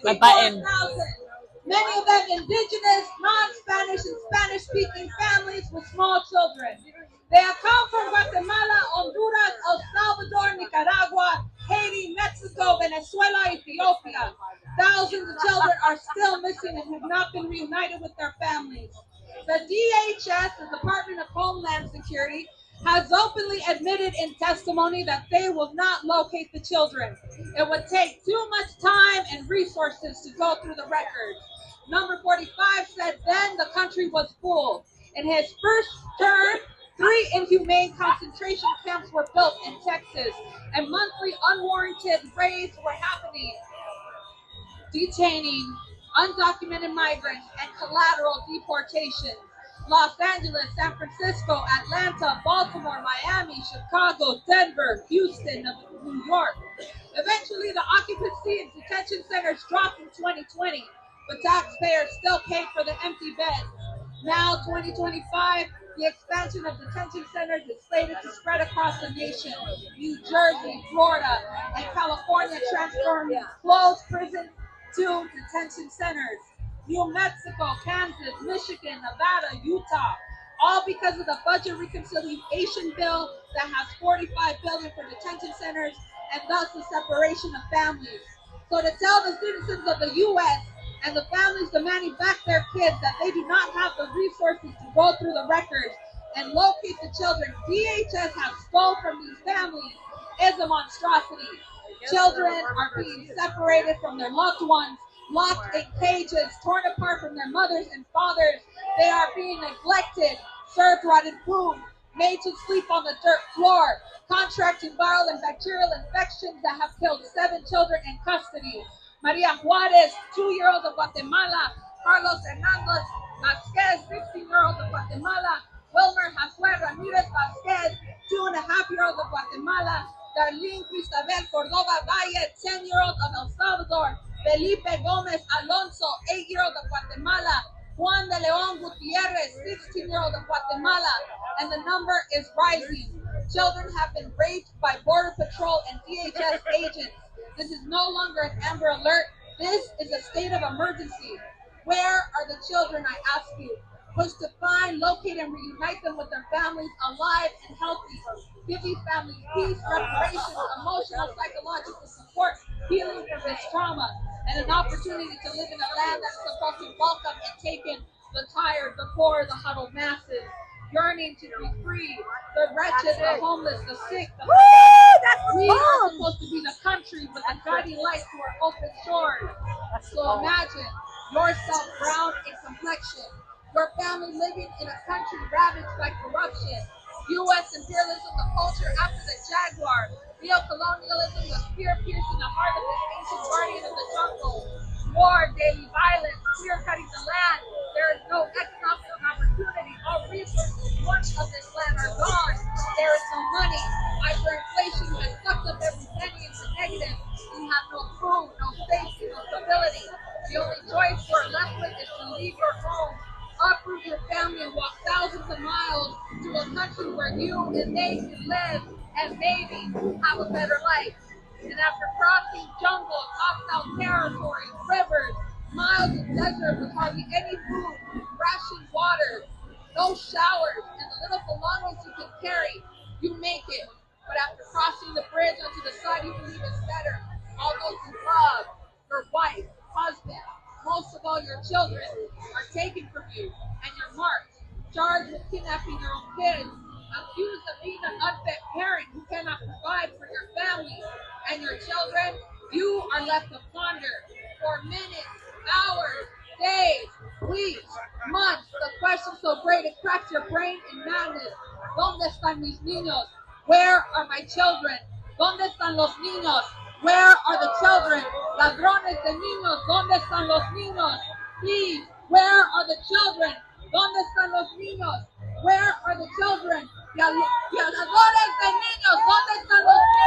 64,000. Many of them indigenous, non-Spanish, and Spanish-speaking families with small children. They have come from Guatemala, Honduras, El Salvador, Nicaragua, Haiti, Mexico, Venezuela, Ethiopia. Thousands of children are still missing and have not been reunited with their families. The DHS, the Department of Homeland Security, has openly admitted in testimony that they will not locate the children. It would take too much time and resources to go through the records. Number 45 said then the country was full. In his first term, 3 inhumane concentration camps were built in Texas, and monthly unwarranted raids were happening, detaining undocumented migrants and collateral deportation. Los Angeles, San Francisco, Atlanta, Baltimore, Miami, Chicago, Denver, Houston, New York. Eventually, the occupancy in detention centers dropped in 2020, but taxpayers still paid for the empty beds. Now, 2025, the expansion of detention centers is slated to spread across the nation. New Jersey, Florida, and California transforming closed prisons to detention centers. New Mexico, Kansas, Michigan, Nevada, Utah, all because of the budget reconciliation bill that has $45 billion for detention centers and thus the separation of families. So to tell the citizens of the U.S. and the families demanding back their kids that they do not have the resources to go through the records and locate the children DHS has stole from these families is a monstrosity. Children are being separated from their loved ones, locked in cages, torn apart from their mothers and fathers. They are being neglected, served rotten food, made to sleep on the dirt floor, contracting viral and bacterial infections that have killed 7 children in custody. Maria Juarez, 2-year-old of Guatemala, Carlos Hernandez Vasquez, 16-year-old of Guatemala, Wilmer Josué Ramirez Vasquez, 2.5-year-old of Guatemala, Darlene Cristabel Cordova Valle, 10-year-old of El Salvador, Felipe Gomez Alonso, 8-year-old of Guatemala, Juan de Leon Gutierrez, 16-year-old of Guatemala, and the number is rising. Children have been raped by Border Patrol and DHS agents. This is no longer an Amber Alert. This is a state of emergency. Where are the children, I ask you? Push to find, locate, and reunite them with their families alive and healthy. Give these families peace, reparations, emotional, psychological support, healing from this trauma, and an opportunity to live in a land that's supposed to welcome and take in the tired, the poor, the huddled masses, yearning to be free, the wretched, the homeless, the sick, the we are supposed to be the country with the guiding light to our open shores. So imagine yourself brown in complexion, your family living in a country ravaged by corruption, U.S. imperialism, the culture after the jaguar, neo-colonialism, the spear piercing the heart of this ancient guardian of the jungle, war, daily violence, clear-cutting the land. There is no economic opportunity. All resources once of this land are gone. There is no money. Hyperinflation has sucked up every penny into negative. You have no food, no safety, no stability. The only choice you are left with is to leave your home, uproot your family, and walk thousands of miles to a country where you and they can live and maybe have a better life. And after crossing jungles, hostile territories, rivers, miles of desert with hardly any food, rationed water, no showers, and the little belongings you can carry, you make it. But after crossing the bridge onto the side you believe is better, all those you love, your wife, husband, most of all your children, are taken from you, and you're marked, charged with kidnapping your own kids, accused of being an unfit parent who cannot provide for your family and your children. You are left to ponder for minutes, hours, days, weeks, months. The question so great it cracks your brain in madness. ¿Dónde están mis niños? Where are my children? ¿Dónde están los niños? Where are the children? Ladrones de niños, ¿dónde están los niños? Please, where are the children? ¿Dónde están los niños? Where are the children? Violadores de niños, ¿dónde están los niños?